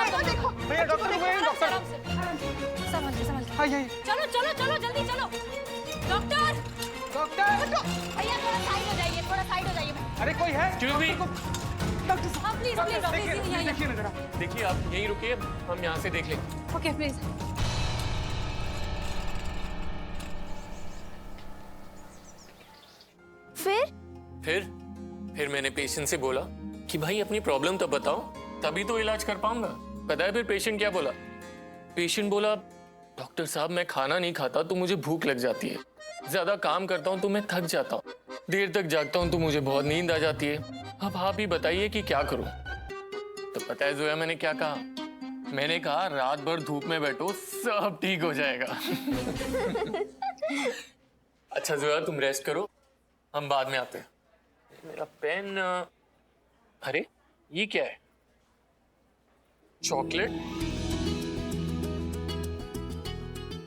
देखो भैया doctor doctor संभल। चलो चलो चलो जल्दी चलो। डॉक्टर डॉक्टर भैया थोड़ा साइड हो जाइए, थोड़ा साइड हो जाइए। अरे कोई है डॉक्टर हाँ प्लीज प्लीज प्लीज। देखिए ना जरा। देखिए आप यहीं रुकिए, हम यहाँ से देख लेंगे। Okay please. फिर मैंने पेशेंट से बोला कि भाई अपनी प्रॉब्लम तो बताओ, तभी तो इलाज कर पाऊंगा। पता है फिर पेशेंट क्या बोला? पेशेंट बोला डॉक्टर साहब मैं खाना नहीं खाता तो मुझे भूख लग जाती है, ज्यादा काम करता हूँ तो मैं थक जाता हूँ, देर तक जागता हूँ तो मुझे बहुत नींद आ जाती है। अब आप ही बताइए कि क्या करूँ? तो पता है जोया मैंने क्या कहा? मैंने कहा रात भर धूप में बैठो, सब ठीक हो जाएगा। अच्छा जोया तुम रेस्ट करो, हम बाद में आते हैं। मेरा पेन, अरे ये क्या है? चॉकलेट?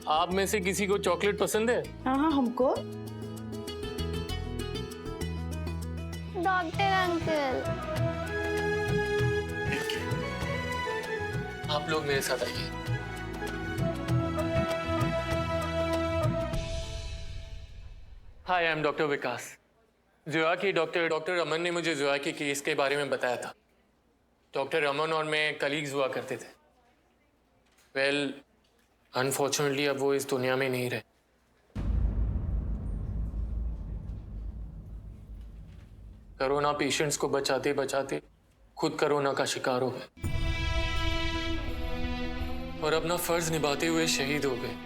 आप में से किसी को चॉकलेट पसंद है? हाँ हमको। डॉक्टर अंकल आप लोग मेरे साथ आइए। हाय आई एम डॉक्टर विकास। जोया की डॉक्टर रमन ने मुझे जोया के केस के बारे में बताया था। डॉक्टर रमन और मैं कलीग्स हुआ करते थे। वेल अनफॉर्चुनेटली अब वो इस दुनिया में नहीं रहे। कोरोना पेशेंट्स को बचाते बचाते खुद कोरोना का शिकार हो गए और अपना फर्ज निभाते हुए शहीद हो गए।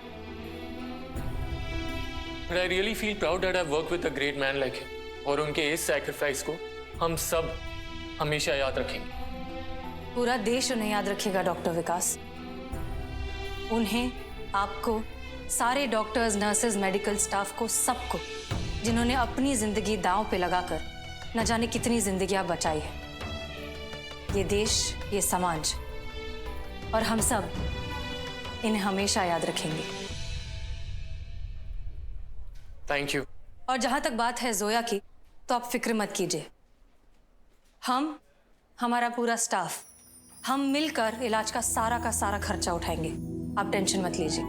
But I really feel proud that I've worked with a great man like him. और उनके इस सैक्रिफाइस को हम सब हमेशा याद रखेंगे। पूरा देश उन्हें याद रखेगा डॉक्टर विकास। उन्हें, आपको, सारे डॉक्टर्स, नर्सेज, मेडिकल स्टाफ को, सबको जिन्होंने अपनी जिंदगी दांव पे लगाकर न जाने कितनी जिंदगियां बचाई है। ये देश, ये समाज और हम सब इन्हें हमेशा याद रखेंगे। Thank you. और जहां तक बात है जोया की, तो आप फिक्र मत कीजिए। हमारा पूरा स्टाफ, हम मिलकर इलाज का सारा खर्चा उठाएंगे। आप टेंशन मत लीजिए।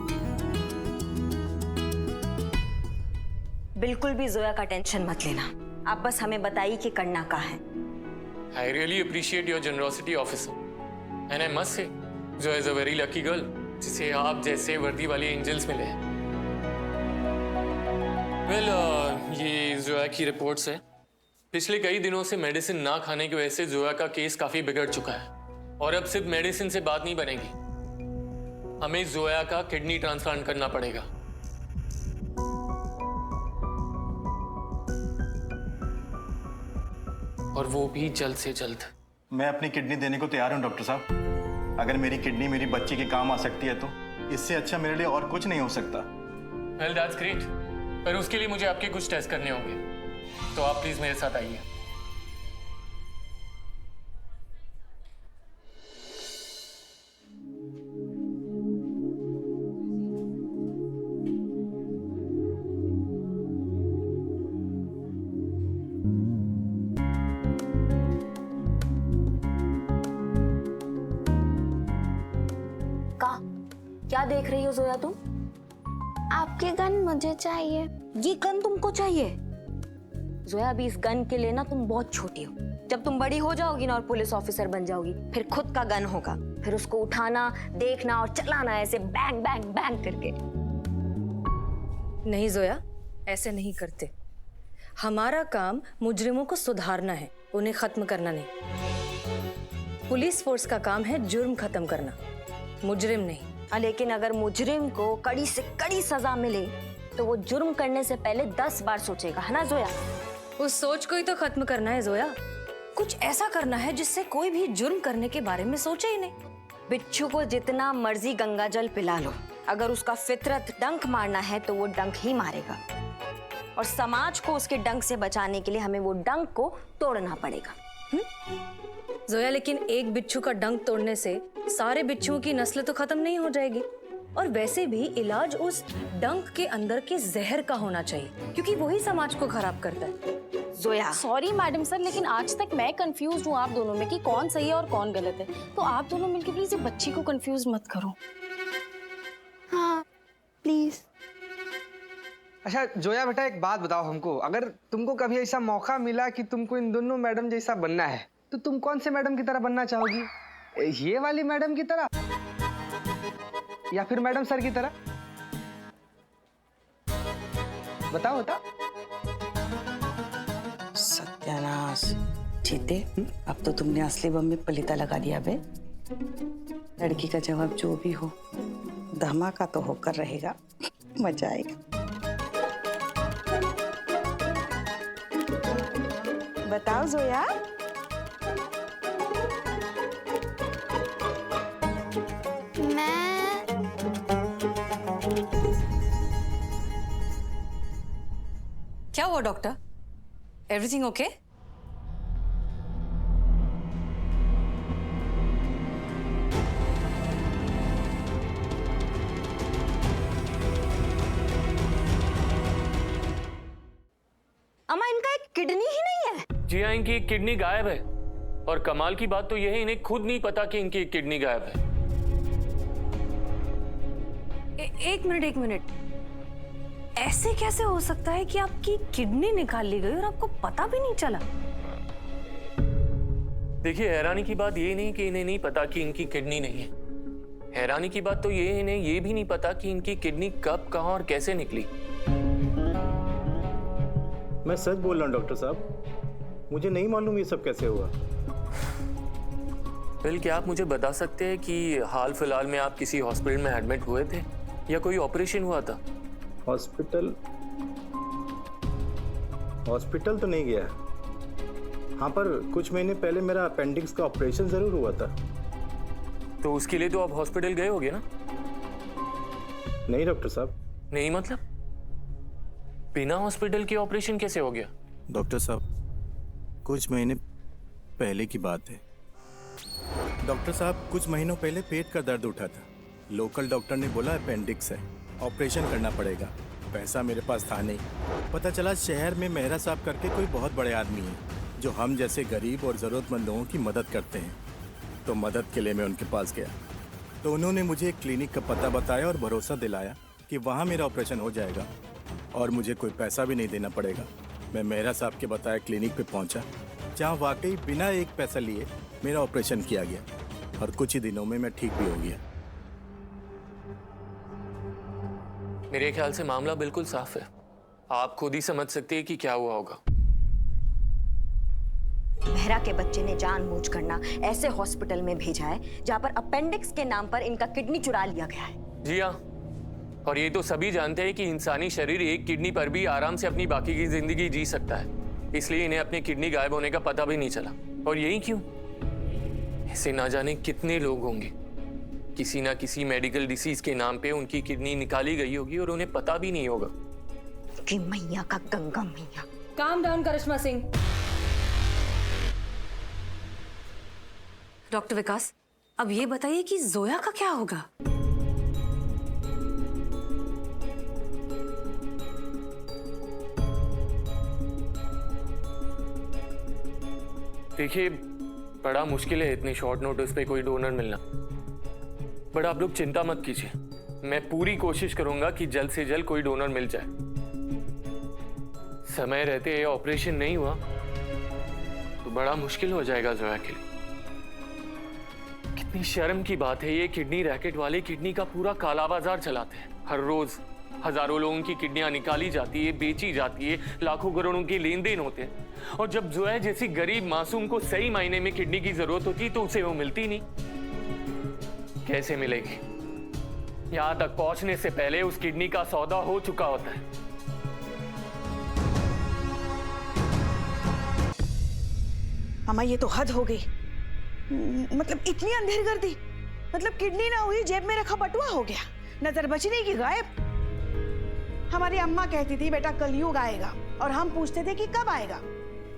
बिल्कुल भी जोया का टेंशन मत लेना। आप बस हमें बताइए कि करना क्या है। I really appreciate your generosity, officer. And I must say, Zoya is a very lucky girl, जिसे आप जैसे वर्दी वाले एंजल्स मिले हैं। Well, ये जोया की रिपोर्ट्स है। पिछले कई दिनों से मेडिसिन ना खाने की वजह से जोया का केस काफी बिगड़ चुका है और अब सिर्फ मेडिसिन से बात नहीं बनेगी। हमें जोया का किडनी ट्रांसप्लांट करना पड़ेगा। और वो भी जल्द से जल्द। मैं अपनी किडनी देने को तैयार हूँ डॉक्टर साहब। अगर मेरी किडनी मेरी बच्ची के काम आ सकती है तो इससे अच्छा मेरे लिए और कुछ नहीं हो सकता। Well, that's great. पर उसके लिए मुझे आपके कुछ टेस्ट करने होंगे, तो आप प्लीज मेरे साथ आइए। क्या देख रही हो जोया तुम? आपके गन मुझे चाहिए। ये गन तुमको चाहिए? जोया अभी इस गन के लिए ना तुम बहुत छोटी हो। जब तुम बड़ी हो जाओगी ना और पुलिस ऑफिसर बन जाओगी, फिर खुद का गन होगा, फिर उसको उठाना, देखना और चलाना ऐसे बैंग बैंग बैंग करके। नहीं जोया, ऐसे नहीं करते। हमारा काम मुजरिमों को सुधारना है, उन्हें खत्म करना नहीं। पुलिस फोर्स का काम है जुर्म खत्म करना, मुजरिम नहीं। लेकिन अगर मुजरिम को कड़ी से कड़ी सजा मिले तो वो जुर्म करने से पहले 10 बार सोचेगा, है ना जोया? उस सोच को ही तो खत्म करना है जोया। कुछ ऐसा करना है जिससे कोई भी जुर्म करने के बारे में सोचे ही नहीं। बिच्छू को जितना मर्जी गंगा जल पिला लो, अगर उसका फितरत डंक मारना है तो वो डंक ही मारेगा। और समाज को उसके डंक से बचाने के लिए हमें वो डंक को तोड़ना पड़ेगा। जोया, लेकिन एक बिच्छू का डंक तोड़ने से सारे बिच्छुओं की नस्ल तो खत्म नहीं हो जाएगी। और वैसे भी इलाज उस डंक के अंदर के जहर का होना चाहिए, क्योंकि वही समाज को खराब करता है। जोया। सॉरी मैडम सर, लेकिन आज तक मैं कंफ्यूज हूँ आप दोनों में कि कौन सही है और कौन गलत है। तो आप दोनों मिलकर प्लीज ये बच्ची को कंफ्यूज मत करो। हाँ प्लीज। अच्छा जोया बेटा, एक बात बताओ हमको, अगर तुमको कभी ऐसा मौका मिला कि तुमको इन दोनों मैडम जैसा बनना है तो तुम कौन से मैडम की तरह बनना चाहोगी? ये वाली मैडम की तरह या फिर मैडम सर की तरह? बताओ बताओ। सत्यानाश। जीते, अब तो तुमने असली बम में पलीता लगा दिया बे। लड़की का जवाब जो भी हो, धमाका तो होकर रहेगा, मजा आएगा। बताओ जोया। मैं क्या हुआ डॉक्टर? Everything okay? अम्मा इनका एक किडनी ही नहीं है। जी हाँ, इनकी एक किडनी गायब है। और कमाल की बात तो यह है, इन्हें खुद नहीं पता कि इनकी एक किडनी गायब है। एक मिनट। ऐसे कैसे हो सकता है कि आपकी किडनी निकाल ली गई और आपको पता भी नहीं चला? देखिए, हैरानी की बात ये नहीं कि इन्हें नहीं पता कि इनकी किडनी नहीं है। हैरानी की बात तो ये है, इन्हें ये भी नहीं पता कि इनकी किडनी कब, कहां और कैसे निकली। मैं सच बोल रहा हूँ डॉक्टर साहब, मुझे नहीं मालूम ये सब कैसे हुआ। बिल, क्या आप मुझे बता सकते हैं कि हाल फिलहाल में आप किसी हॉस्पिटल में एडमिट हुए थे या कोई ऑपरेशन हुआ था? हॉस्पिटल तो नहीं गया। हाँ, पर कुछ महीने पहले मेरा अपेंडिक्स का ऑपरेशन जरूर हुआ था। तो उसके लिए तो आप हॉस्पिटल गए होगे ना? नहीं डॉक्टर साहब। नहीं मतलब? बिना हॉस्पिटल के ऑपरेशन कैसे हो गया? डॉक्टर साहब, कुछ महीने पहले की बात है। डॉक्टर साहब, कुछ महीनों पहले पेट का दर्द उठा था। लोकल डॉक्टर ने बोला अपेंडिक्स है, ऑपरेशन करना पड़ेगा। पैसा मेरे पास था नहीं। पता चला शहर में मेहरा साहब करके कोई बहुत बड़े आदमी हैं जो हम जैसे गरीब और ज़रूरतमंद लोगों की मदद करते हैं। तो मदद के लिए मैं उनके पास गया तो उन्होंने मुझे एक क्लिनिक का पता बताया और भरोसा दिलाया कि वहाँ मेरा ऑपरेशन हो जाएगा और मुझे कोई पैसा भी नहीं देना पड़ेगा। मैं मेहरा साहब के बताए क्लिनिक पे पहुँचा, जहाँ वाकई बिना एक पैसा लिए मेरा ऑपरेशन किया गया और कुछ ही दिनों में मैं ठीक भी हो गया। मेरे ख्याल से मामला बिल्कुल साफ है। आप खुद ही समझ सकते हैं कि क्या हुआ होगा। मेहरा के बच्चे ने जानबूझकर ना ऐसे हॉस्पिटल में भेजा है जहाँ पर अपेंडिक्स के नाम पर इनका किडनी चुरा लिया गया है। जी हाँ, और ये तो सभी जानते हैं कि इंसानी शरीर एक किडनी पर भी आराम से अपनी बाकी की जिंदगी जी सकता है। इसलिए इन्हें अपनी किडनी गायब होने का पता भी नहीं चला। और यही क्यों? ऐसे ना जाने कितने लोग होंगे, किसी ना किसी मेडिकल डिसीज के नाम पे उनकी किडनी निकाली गई होगी और उन्हें पता भी नहीं होगा। कि मैया का गंगा मैया। काम डाउन करिश्मा सिंह। डॉक्टर विकास, अब ये बताइए कि जोया का क्या होगा? देखिए, बड़ा मुश्किल है इतने शॉर्ट नोटिस पे कोई डोनर मिलना। बट आप लोग चिंता मत कीजिए, मैं पूरी कोशिश करूंगा कि जल्द से जल्द कोई डोनर मिल जाए। समय रहते ऑपरेशन नहीं हुआ तो बड़ा मुश्किल हो जाएगा जोया के लिए। कितनी शर्म की बात है, ये किडनी रैकेट वाले किडनी का पूरा काला बाजार चलाते हैं। हर रोज हजारों लोगों की किडनियां निकाली जाती है, बेची जाती है, लाखों करोड़ों के लेन देन होते हैं। और जब जोया जैसी गरीब मासूम को सही मायने में किडनी की जरूरत होती तो उसे वो मिलती नहीं। कैसे मिलेगी? यहां तक पहुंचने से पहले उस किडनी का सौदा हो चुका होता है। अम्मा ये तो हद हो गई। मतलब इतनी अंधेर कर दी। मतलब किडनी ना हुई, जेब में रखा बटुआ हो गया, नजर बचने की गायब। हमारी अम्मा कहती थी बेटा कलयुग आएगा, और हम पूछते थे कि कब आएगा।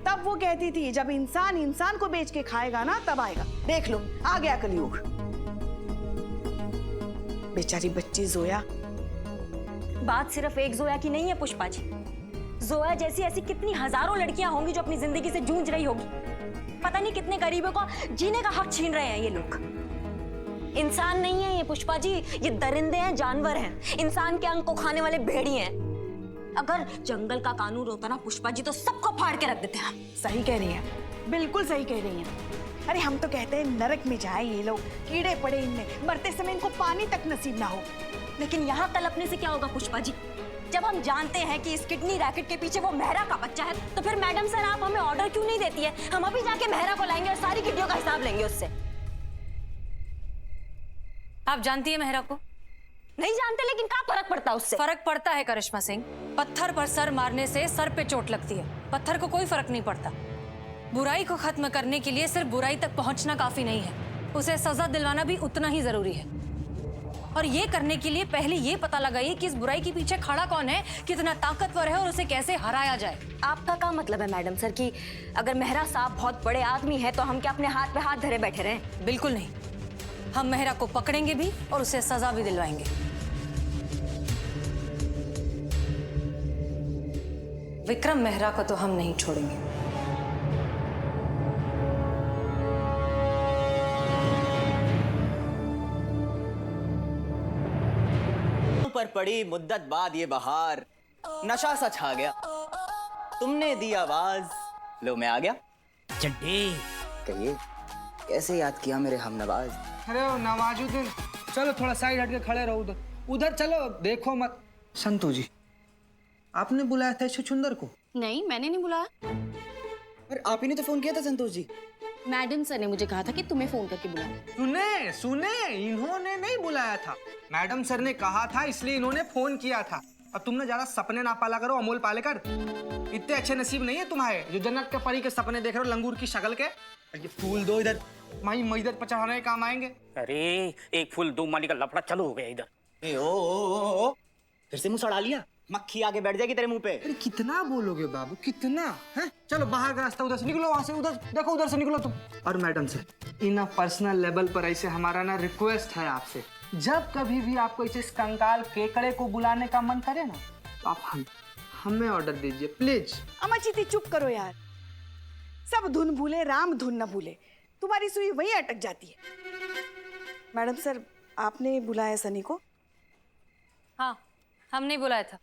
तब वो कहती थी जब इंसान इंसान को बेच के खाएगा ना तब आएगा। देख लो आ गया कलयुग। बेचारी बच्ची जोया। बात सिर्फ एक जोया की नहीं है पुष्पा जी। जोया जैसी ऐसी कितनी हजारों लड़कियां होंगी जो अपनी जिंदगी से जूझ रही होगी। पता नहीं कितने गरीबों को जीने का हक छीन रहे हैं ये लोग। इंसान नहीं है ये पुष्पा जी, ये दरिंदे हैं, जानवर हैं, इंसान के अंग को खाने वाले भेड़िए हैं। अगर जंगल का कानून होता ना पुष्पा जी, तो सबको फाड़ के रख देते हैं। सही कह रही हैं, बिल्कुल सही कह रही हैं। अरे हम तो कहते हैं नरक में जाए ये लोग, कीड़े पड़े इनमें, मरते समय इनको पानी तक नसीब ना हो। लेकिन यहाँ तलपने से क्या होगा पुष्पा जी? जब हम जानते हैं कि इस किडनी रैकेट के पीछे वो मेहरा का बच्चा है, तो फिर मैडम सर आप हमें ऑर्डर क्यों नहीं देती है? हम अभी जाके मेहरा को लाएंगे और सारी किडनियों का हिसाब लेंगे उससे। आप जानती है मेहरा को? नहीं जानते, लेकिन क्या फर्क पड़ता है उससे? फर्क पड़ता है करिश्मा सिंह। पत्थर पर सर मारने से सर पे चोट लगती है, पत्थर को कोई फर्क नहीं पड़ता। बुराई को खत्म करने के लिए सिर्फ बुराई तक पहुंचना काफी नहीं है, उसे सजा दिलवाना भी उतना ही जरूरी है। और ये करने के लिए पहले ये पता लगाइए कि इस बुराई के पीछे खड़ा कौन है, कितना ताकतवर है और उसे कैसे हराया जाए। आपका क्या मतलब है मैडम सर कि अगर मेहरा साहब बहुत बड़े आदमी है तो हम क्या अपने हाथ पे हाथ धरे बैठे रहें? बिल्कुल नहीं, हम मेहरा को पकड़ेंगे भी और उसे सजा भी दिलवाएंगे। विक्रम मेहरा को तो हम नहीं छोड़ेंगे। पर पड़ी मुद्दत बाद ये बहार, नशा सा छा गया, तुमने दी आवाज, लो मैं आ गया। चड्डी कहिए कैसे याद किया मेरे हमनवाज? अरे ओ नवाजुद्दीन, चलो थोड़ा साइड हट के खड़े रहो, उधर उधर चलो, देखो मत। संतू जी, आपने बुलाया था छुछुंदर को? नहीं, मैंने नहीं बुलाया। पर आप ही ने तो फोन किया था संतोष जी। मैडम सर ने मुझे कहा था कि तुम्हें फोन करके बुलाना। सुने सुने, इन्होंने नहीं बुलाया था, मैडम सर ने कहा था, इसलिए इन्होंने फोन किया था। और तुमने ज्यादा सपने ना पाला करो अमोल पालेकर, इतने अच्छे नसीब नहीं है तुम्हारे जो जन्नत के परी के सपने देख रहे हो लंगूर की शक्ल के। ये फूल दो इधर, माई मईदत पर चढ़ाने के काम आएंगे। अरे एक फूल दो माली का लफड़ा चालू हो गया इधर। ए ओ, फिर से मुंह सड़ा लिया, मक्खी आके बैठ जाएगी तेरे मुंह पे। अरे कितना बोलोगे बाबू, कितना है? चलो बाहर का रास्ता उधर से निकलो, वहां से उधर देखो, उधर से निकलो तुम। और मैडम से इन पर्सनल लेवल पर ऐसे हमारा ना रिक्वेस्ट है आपसे, जब कभी भी आपको ऐसे कंकाल केकड़े को बुलाने का मन करे ना, तो आप हमें ऑर्डर दीजिए प्लीज। अम्मा चीती चुप करो यार, सब धुन भूले राम धुन न भूले, तुम्हारी सुई वहीं अटक जाती है। मैडम सर, आपने बुलाया सनी को? हाँ, हमने बुलाया था।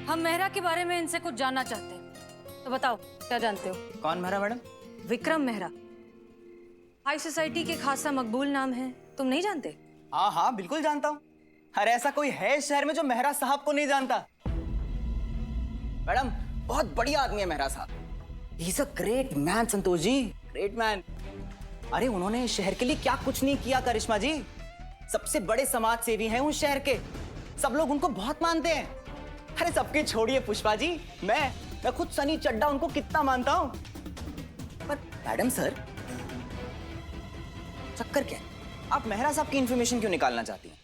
हम मेहरा के बारे में इनसे कुछ जानना चाहते हैं, तो बताओ क्या जानते हो? कौन Mehra madam? Vikram Mehra, high society के खासा मकबूल नाम है, तुम नहीं जानते? हाँ हाँ बिल्कुल जानता हूँ। अरे ऐसा कोई है शहर में जो मेहरा साहब को नहीं जानता? मैडम बहुत बढ़िया आदमी है मेहरा साहब, he is a great man Santosh ji, great man. अरे उन्होंने शहर के लिए क्या कुछ नहीं किया करिश्मा जी, सबसे बड़े समाज सेवी हैं उस शहर के, सब लोग उनको बहुत मानते हैं। अरे सबके छोड़िए पुष्पा जी, मैं खुद सनी चड्डा उनको कितना मानता हूं। पर मैडम सर, चक्कर क्या है? आप मेहरा साहब की इंफॉर्मेशन क्यों निकालना चाहती हैं?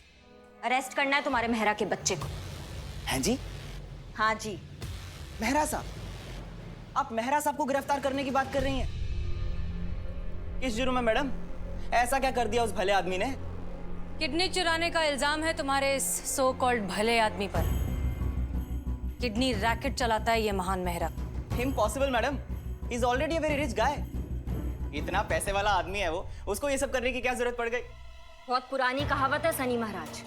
अरेस्ट करना है तुम्हारे मेहरा के बच्चे को। हैं जी? हाँ जी। मेहरा साहब, आप मेहरा साहब को गिरफ्तार करने की बात कर रही हैं? किस जुर्म में मैडम? ऐसा क्या कर दिया उस भले आदमी ने? किडनी चुराने का इल्जाम है तुम्हारे इस सो कॉल्ड भले आदमी पर। किडनी रैकेट चलाता है ये महान Mehra. Impossible madam, he is already a very rich गाय। इतना पैसे वाला आदमी है वो, उसको ये सब करने की क्या जरूरत पड़ गई? बहुत पुरानी कहावत है सनी महाराज,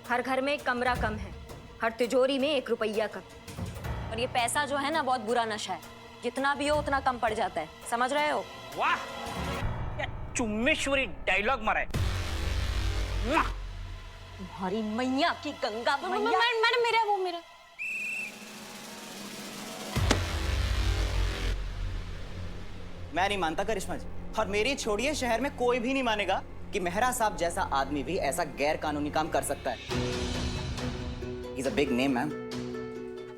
हर घर में एक कमरा कम है, हर तिजोरी में 1 रुपया कम। और ये पैसा जो है ना बहुत बुरा नशा है, जितना भी हो उतना कम पड़ जाता है, समझ रहे हो? वाह, क्या चुम्मेश्वरी डायलॉग मारा है। तुम्हारी मैया की गंगा मैया। मैडम मेरा वो मेरा मैं नहीं मानता करिश्मा जी, और मेरी छोड़िए शहर में कोई भी नहीं मानेगा कि मेहरा साहब जैसा आदमी भी ऐसा गैर कानूनी काम कर सकता है। He's a big name, ma'am,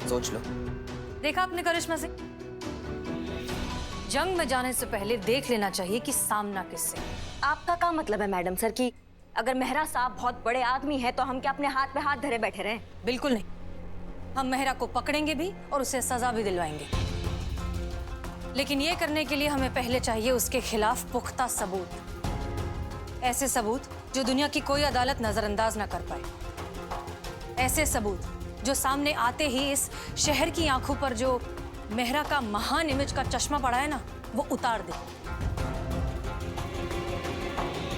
सोच लो। देखा आपने करिश्मा सिंह, जंग में जाने से पहले देख लेना चाहिए कि सामना किससे। आपका क्या मतलब है मैडम सर कि अगर मेहरा साहब बहुत बड़े आदमी है तो हम क्या अपने हाथ पे हाथ धरे बैठे रहें? बिल्कुल नहीं, हम मेहरा को पकड़ेंगे भी और उसे सजा भी दिलवाएंगे। लेकिन ये करने के लिए हमें पहले चाहिए उसके खिलाफ पुख्ता सबूत, ऐसे सबूत जो दुनिया की कोई अदालत नजरअंदाज ना कर पाए, ऐसे सबूत जो सामने आते ही इस शहर की आंखों पर जो मेहरा का महान इमेज का चश्मा पड़ा है ना, वो उतार दे।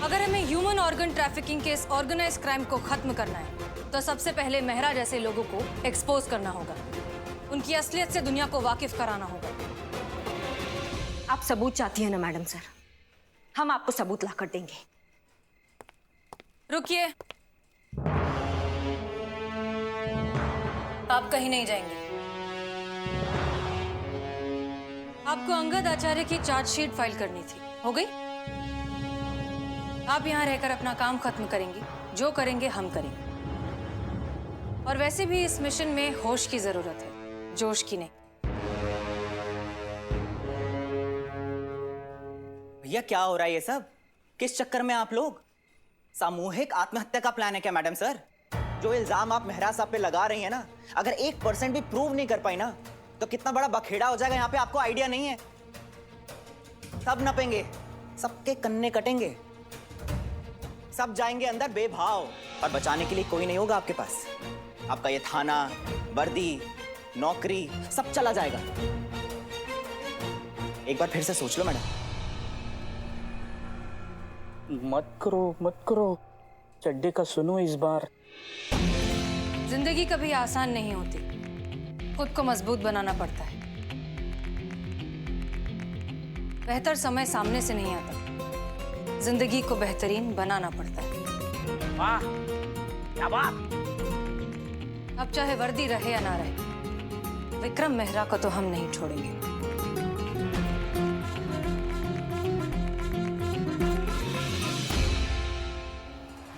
अगर हमें ह्यूमन ऑर्गन ट्रैफिकिंग के इस ऑर्गेनाइज क्राइम को खत्म करना है तो सबसे पहले मेहरा जैसे लोगों को एक्सपोज करना होगा, उनकी असलियत से दुनिया को वाकिफ कराना होगा। आप सबूत चाहती हैं ना मैडम सर, हम आपको सबूत ला कर देंगे। रुकिए, आप कहीं नहीं जाएंगे। आपको अंगद आचार्य की चार्जशीट फाइल करनी थी, हो गई? आप यहां रहकर अपना काम खत्म करेंगी, जो करेंगे हम करेंगे। और वैसे भी इस मिशन में होश की जरूरत है, जोश की नहीं। भैया क्या हो रहा है ये सब? किस चक्कर में आप लोग? सामूहिक आत्महत्या का प्लान है क्या मैडम सर? जो इल्जाम आप मेहरा साहब पे लगा रही हैं ना, अगर 1% भी प्रूव नहीं कर पाई ना, तो कितना बड़ा बखेड़ा हो जाएगा यहाँ पे, आपको आइडिया नहीं है। सब नपेंगे, सबके कन्ने कटेंगे, सब जाएंगे अंदर बेभाव, और बचाने के लिए कोई नहीं होगा आपके पास। आपका ये थाना, वर्दी, नौकरी सब चला जाएगा। एक बार फिर से सोच लो मैडम। मत करो, चड्डे का सुनो इस बार। जिंदगी कभी आसान नहीं होती, खुद को मजबूत बनाना पड़ता है। बेहतर समय सामने से नहीं आता, जिंदगी को बेहतरीन बनाना पड़ता है। वाह क्या बात। अब चाहे वर्दी रहे या ना रहे, विक्रम मेहरा को तो हम नहीं छोड़ेंगे।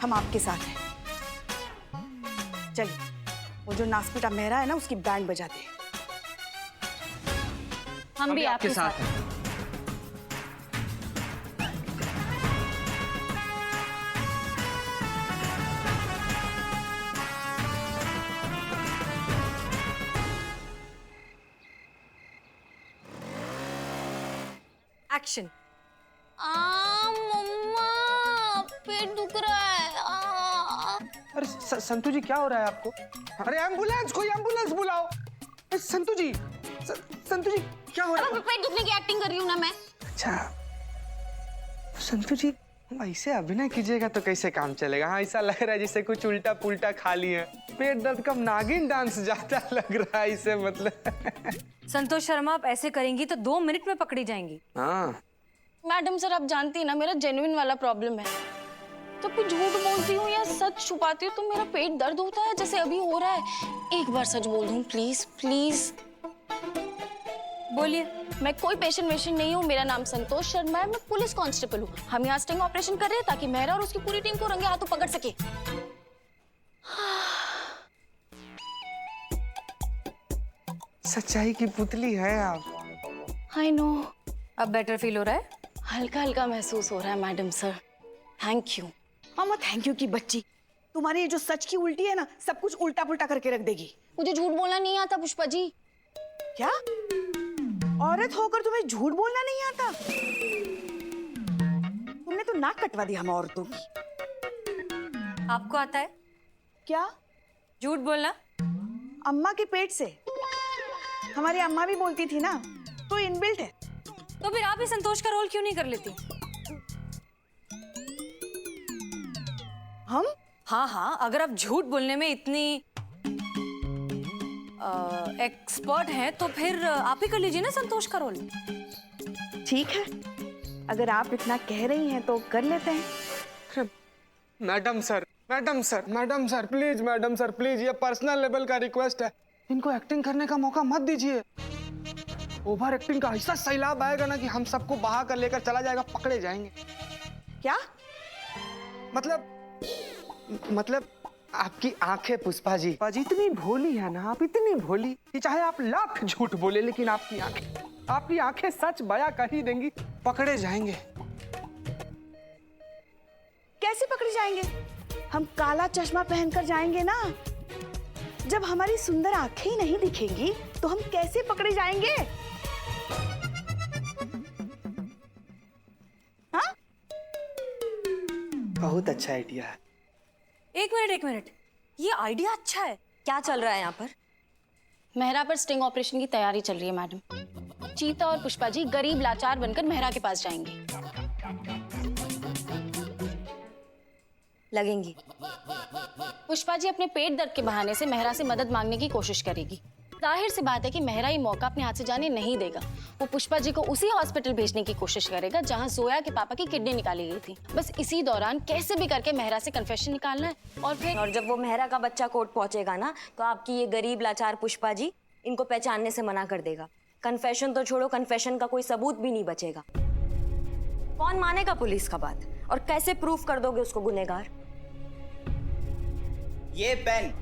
हम आपके साथ हैं। चलिए, वो जो नासपीटा मेहरा है ना, उसकी बैंड बजाते हैं। हम भी आपके साथ हैं। एक्शन। मम्मा, पेट दुख रहा है। अरे संतू जी क्या हो रहा है आपको? अरे एम्बुलेंस, कोई एम्बुलेंस बुलाओ। अरे संतू जी, संतू जी क्या हो रहा है? पेट दुखने की एक्टिंग कर रही हूँ ना मैं। अच्छा संतू जी, ऐसे अभिनय कीजिएगा तो कैसे काम चलेगा? हाँ, ऐसा लग रहा है जैसे कुछ उल्टा पुल्टा खा लिए। पेट दर्द का नागिन डांस ज्यादा लग रहा है इसे, मतलब। संतोष शर्मा, आप ऐसे करेंगी तो 2 मिनट में पकड़ी जाएंगी। हाँ मैडम सर, आप जानती है ना मेरा जेन्युइन वाला प्रॉब्लम है। जब कुछ झूठ बोलती हूँ या सच छुपाती हूँ तो मेरा पेट दर्द होता है, जैसे अभी हो रहा है। एक बार सच बोल दूँ प्लीज प्लीज। बोलिए। मैं कोई पेशेंट वेशेंट नहीं हूँ, मेरा नाम संतोष शर्मा है, मैं पुलिस कांस्टेबल हूँ। हम यहाँ स्टिंग ऑपरेशन कर रहे हैं ताकि मेहरा और उसकी पूरी टीम को रंगे हाथों पकड़ सके। सच्चाई की पुतली है आप। I know. अब बेटर फील हो रहा है? हल्का हल्का महसूस हो रहा है madam sir, thank you. Mama thank you की बच्ची, तुम्हारी ये जो सच की उल्टी है ना, सब कुछ उल्टा पुल्टा करके रख देगी। मुझे झूठ बोलना नहीं आता पुष्पा जी। क्या? औरत होकर तुम्हें झूठ बोलना नहीं आता? तुमने तो नाक कटवा दी हम औरतों की। आपको आता है क्या? झूठ बोलना? अम्मा के पेट से। हमारी अम्मा भी बोलती थी ना, तो इनबिल्ट है। तो फिर आप ही संतोष का रोल क्यों नहीं कर लेती? हम? हाँ, अगर आप झूठ बोलने में इतनी एक्सपर्ट हैं तो फिर आप ही कर लीजिए ना संतोष का रोल। ठीक है, अगर आप इतना कह रही हैं तो कर लेते हैं। Madam sir, madam sir, madam sir, please madam sir, please, ये पर्सनल लेवल का रिक्वेस्ट है। इनको एक्टिंग करने का मौका मत दीजिए। ओवर एक्टिंग का ऐसा सैलाब आएगा ना कि हम सबको बहा कर लेकर चला जाएगा, पकड़े जाएंगे। क्या? मतलब आपकी आंखें पुष्पा जी इतनी भोली है ना, आप इतनी भोली कि चाहे आप लाख झूठ बोले, लेकिन आपकी आंखें सच बयां कर ही देंगी, पकड़े जाएंगे। कैसे पकड़े जाएंगे? हम काला चश्मा पहनकर जाएंगे ना। जब हमारी सुंदर आंखें ही नहीं दिखेंगी तो हम कैसे पकड़े जाएंगे? हाँ? बहुत अच्छा आइडिया है। एक मिनट, ये आइडिया अच्छा है, क्या चल रहा है यहाँ पर? मेहरा पर स्टिंग ऑपरेशन की तैयारी चल रही है मैडम। चीता और पुष्पा जी गरीब लाचार बनकर मेहरा के पास जाएंगे। लगेंगी। पुष्पा जी अपने पेट दर्द के बहाने से मेहरा से मदद मांगने की कोशिश करेगी। जाहिर सी बात है कि मेहरा ये मौका अपने हाथ से जाने नहीं देगा। वो पुष्पा जी को उसी हॉस्पिटल भेजने की कोशिश करेगा जहां जोया के पापा की किडनी निकाली गई थी। बस इसी दौरान कैसे भी करके मेहरा से कन्फेशन निकालना है और जब वो मेहरा का बच्चा कोर्ट पहुंचेगा ना, तो आपकी ये गरीब लाचार पुष्पा जी इनको पहचानने से मना कर देगा। कन्फेशन तो छोड़ो, कन्फेशन का कोई सबूत भी नहीं बचेगा। कौन मानेगा पुलिस का बात? और कैसे प्रूफ कर दोगे उसको गुनहगार? ये पेन